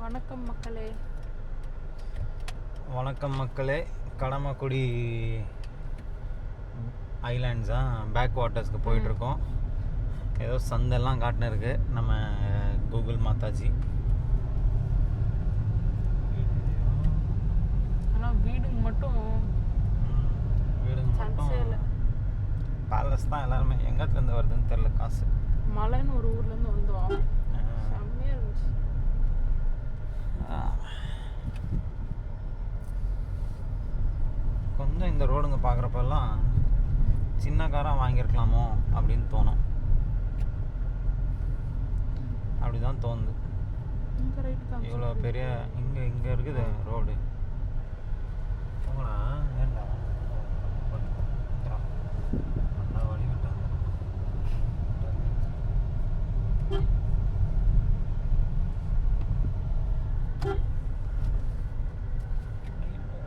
வணக்கம் மக்களே. வணக்கம் மக்களே. கடமக்குடி ஐலாண்ட்ஸ் தான் பேக் வாட்டர்ஸ்க்கு போயிட்டுருக்கோம். ஏதோ சந்தெல்லாம் காட்டினு இருக்கு நம்ம கூகுள் மாதாஜி. ஆனால் வீடுங்க மட்டும் பேலஸ் தான். எல்லாருமே எங்கேருந்து வருதுன்னு தெரில காசு. மலைன்னு ஒரு ஊர்லேருந்து வந்தோம். செம்மையாக இருந்துச்சு. கொஞ்சம் இந்த ரோடுங்க பார்க்குறப்பெல்லாம் சின்ன காராக வாங்கியிருக்கலாமோ அப்படின்னு தோணும். அப்படி தான் தோணுது. இவ்வளோ பெரிய இங்கே இருக்குது ரோடு. போங்களா ஏண்டா நல்லா வழிவிட்டாங்க.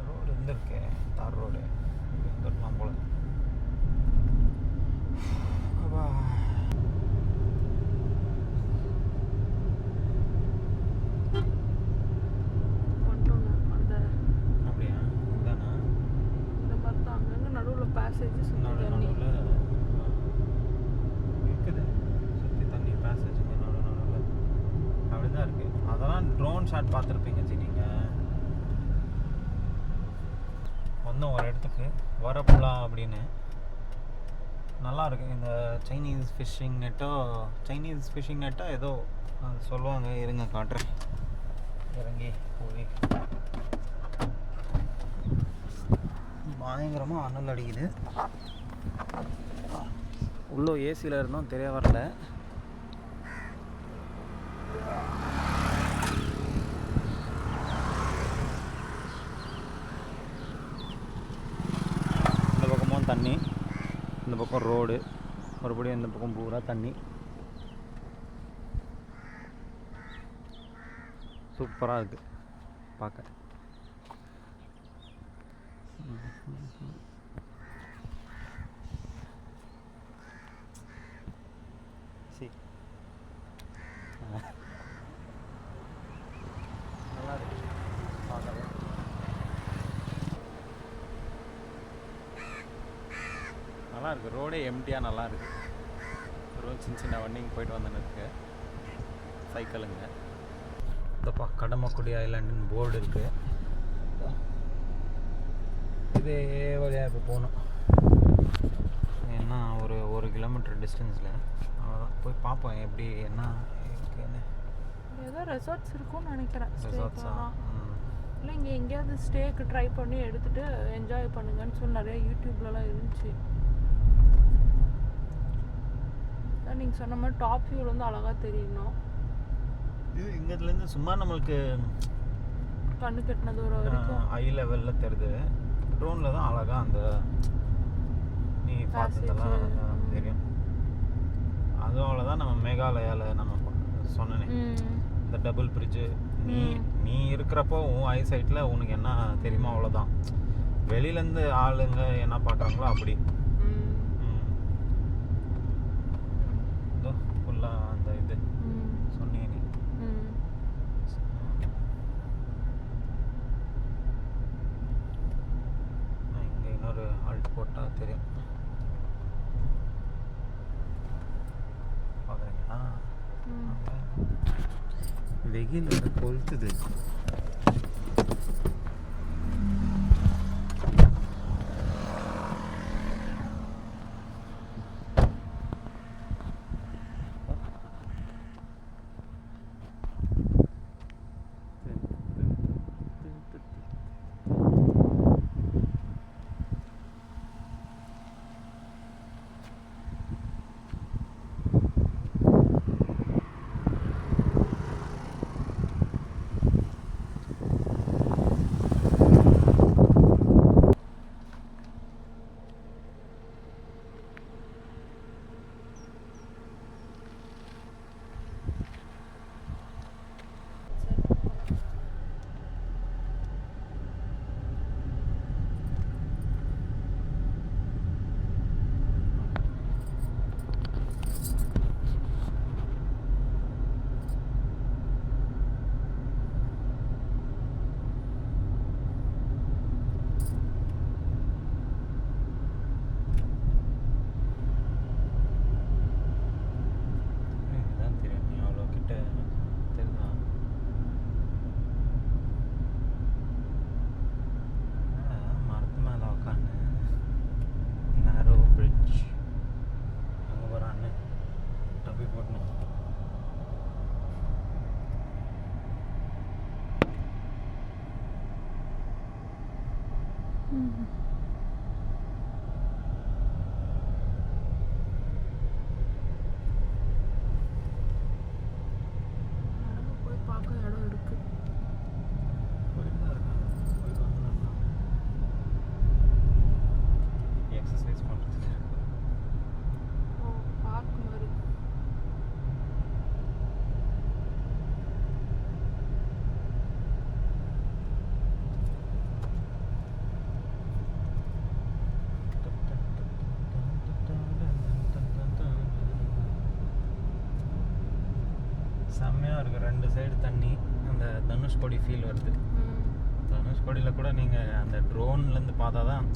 ரோடு இருந்திருக்கே, தார் ரோடு இருக்கலாம் போல. பேசேஜஸ் நடுவில் இருக்குது, சுற்றி தண்ணி பேசேஜுங்க நடுவில் அப்படி தான் இருக்குது. அதெல்லாம் ட்ரோன் ஷாட் பார்த்துருப்பீங்க நீங்கள். ஒன்றும் ஒரு இடத்துக்கு வரப்புலா அப்படின்னு நல்லாயிருக்கு. இந்த சைனீஸ் ஃபிஷ்ஷிங் நெட்டோ ஏதோ சொல்லுவாங்க. இருங்க காட்டுறேன். இறங்கி போய் பயங்கரமாக அனல் அடிக்குது. உள்ளே ஏசியில் இருந்தோம், தெரிய வரல. இந்த பக்கமும் தண்ணி, இந்த பக்கம் ரோடு, மறுபடியும் இந்த பக்கம் பூரா தண்ணி. சூப்பராக இருக்குது பார்க்க. நல்லா இருக்கு பார்க்கவே. நல்லா இருக்குது. ரோடே எம்டியாக நல்லா இருக்குது. ரோடு சின்ன வண்டிங்க போயிட்டு வந்துன்னு இருக்கு. சைக்கிளுங்க. இதப்பா கடமக்குடி ஐலாண்டுன்னு போர்டு இருக்குது. இதே வழியாக இப்போ போகணும். என்ன ஒரு கிலோமீட்டர் டிஸ்டன்ஸில். அவ்வளோதான், போய் பார்ப்போம் எப்படி என்ன இருக்குன்னு. ஏதோ ரெசார்ட்ஸ் இருக்கும்னு நினைக்கிறேன். ரெசார்ட்ஸா? இல்லை, இங்கே எங்கேயாவது ஸ்டேக்கு ட்ரை பண்ணி எடுத்துகிட்டு என்ஜாய் பண்ணுங்கன்னு சொல்லி நிறைய யூடியூப்லலாம் இருந்துச்சு. நீங்கள் சொன்ன மாதிரி டாப் வியூவில் வந்து அழகாக தெரியணும். இது இங்கேருந்து சும்மா நம்மளுக்கு கண்ணு கட்டின தூரம் வரைக்கும் ஐ லெவலில் தெரியுது. ட்ரோனில் தான் அழகாக அந்த நீ பார்த்ததெல்லாம் தெரியும். அதோட தான் நம்ம மேகாலயாவில் நம்ம சொன்னேனே இந்த டபுள் பிரிட்ஜு. நீ இருக்கிறப்போ உன் ஐசைட்டில் உனக்கு என்ன தெரியுமோ அவ்வளோதான். வெளியிலேருந்து ஆளுங்க என்ன பார்க்குறாங்களோ அப்படி. ஃபுல்லாக அந்த இது சொன்னீங்க நீ. இங்கே இன்னொரு ஆல்ட் போட்டால் தெரியும். பார்க்குறீங்களா? வெயில் வந்து கொளுத்துது. செம்மையாக இருக்குது. 2 சைடு தண்ணி. அந்த தனுஷ்கோடி ஃபீல் வருது. தனுஷ்கோடியில் கூட நீங்கள் அந்த ட்ரோன்லேருந்து பார்த்தா தான்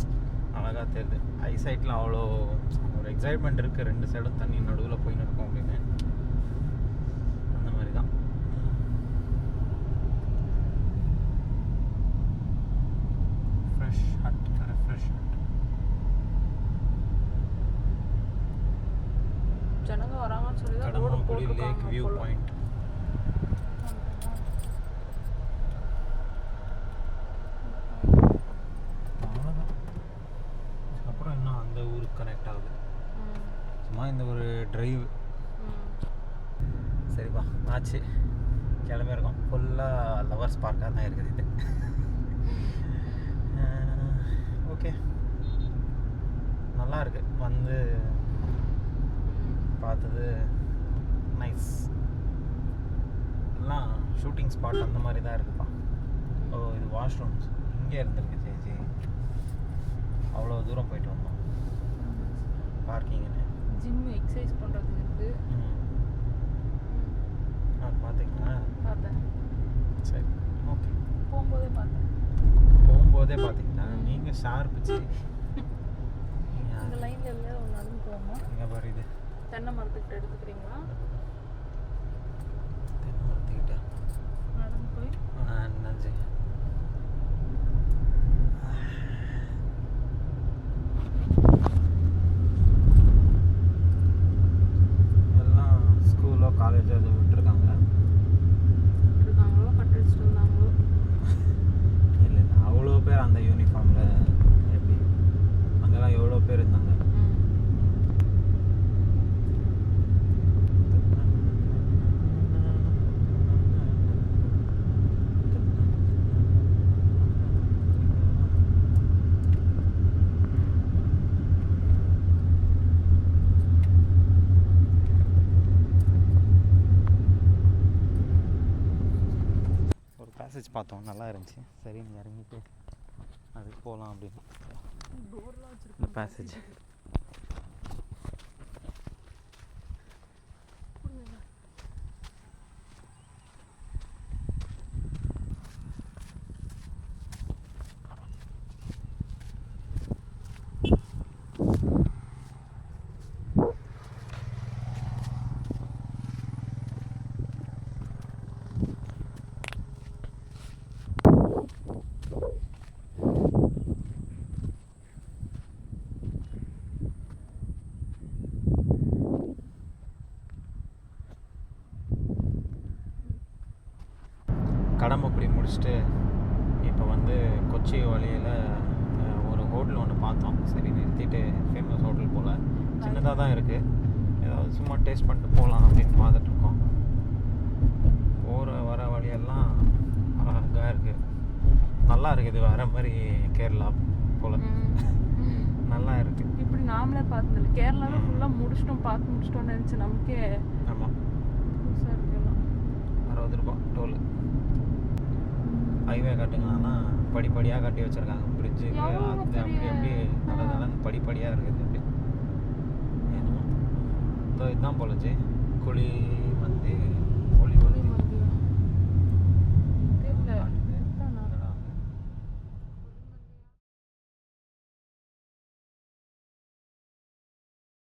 அழகாக தெரியுது. ஐசைட்டில் அவ்வளோ ஒரு எக்ஸைட்மெண்ட் இருக்குது. 2 சைடும் தண்ணி நடுவில் போயின்னு இருக்கும் அப்படின்னு. அந்த மாதிரி தான். Fresh hut, refresh hut. ஜனங்க வராங்கன்னு சொல்லி தான் ரோடு கடம்பக்குடி லேக் போட்டுருக்காங்க வியூ போல. பாயிண்ட். அவ்வளோதான். அப்புறம் இன்னும் அந்த ஊருக்கு கனெக்ட் ஆகுது. சும்மா இந்த ஒரு டிரைவ். சரிப்பா, ஆச்சு, கிளம்பியிருக்கோம். ஃபுல்லாக லவர்ஸ் பார்க்காக தான் இருக்குது இது. ஓகே, நல்லா இருக்கு. வந்து பார்த்தது நைஸ். எல்லாம் ஷூட்டிங் ஸ்பாட் அந்த மாதிரி தான் இருக்குப்பா. ஓ, இது வாஷ்ரூம்ஸ் இங்கே இருந்திருக்கு சேச்சி. அவ்வளோ தூரம் போயிட்டு வந்தோம் பார்க்கிங்னு. ஜிம் எக்ஸசைஸ் பண்ணுறதுக்கு இருக்குது. பார்த்தீங்களா? பார்த்தேன். சரி, ஓகே. போகும்போதே பார்த்தேன். போகும்போதே பார்த்தீங்களா? நீங்கள் ஷார்ப்பிச்சு இந்த லைனில் எல்லாம் ஒன்று நடந்து போவோமா? எங்கே பாரு, இது தென்னை மரத்துக்கிட்ட எடுத்துக்கிறீங்களா? தென்னை மரத்துக்கிட்ட நடந்து போய் என்னாச்சு? எல்லாம் ஸ்கூலோ காலேஜோ அதை விட்டுருக்காங்க. இருக்காங்களோ கட் அடிச்சுட்டு வந்தாங்களோ? இல்லை இல்லை, அவ்வளோ பேர் அந்த யூனிஃபார்மில் எப்படி? அங்கெல்லாம் எவ்வளோ பேர் இருந்தாங்க. பேசேஜ் பார்த்தோம், நல்லா இருந்துச்சு. சரி, நீ இறங்கிட்டு அதுக்கு போகலாம் அப்படின்னு. இந்த பேசேஜ் கடம்பக்குடி முடிச்சுட்டு இப்போ வந்து கொச்சி வழியில் ஒரு ஹோட்டல் ஒன்று பார்த்தோம். சரி, நிறுத்திட்டு ஃபேமஸ் ஹோட்டல் போல் சின்னதாக தான் இருக்குது. ஏதாவது சும்மா டேஸ்ட் பண்ணிட்டு போகலாம் அப்படின்னு பார்த்துட்ருக்கோம். போகிற வர வழியெல்லாம் அழகாக இருக்குது. நல்லா இருக்குது. வேறு மாதிரி கேரளா போல் நல்லா இருக்குது. இப்படி நாமளே பார்த்ததில்ல. கேரளாவில் ஃபுல்லாக பார்த்து முடிச்சிட்டோம்னு நினச்சி நமக்கே. ஆமாம், புதுசாக இருக்கலாம். 60 ரூபா டோல். ஹைவே கட்டுங்கன்னா படிப்படியாக கட்டி வச்சுருக்காங்க. பிரிட்ஜுக்கு அது அப்படி எப்படி நல்லதெல்லாம் படிப்படியாக இருக்குது. அப்படி ஏன்னா இதுதான் போலச்சு குழி வந்து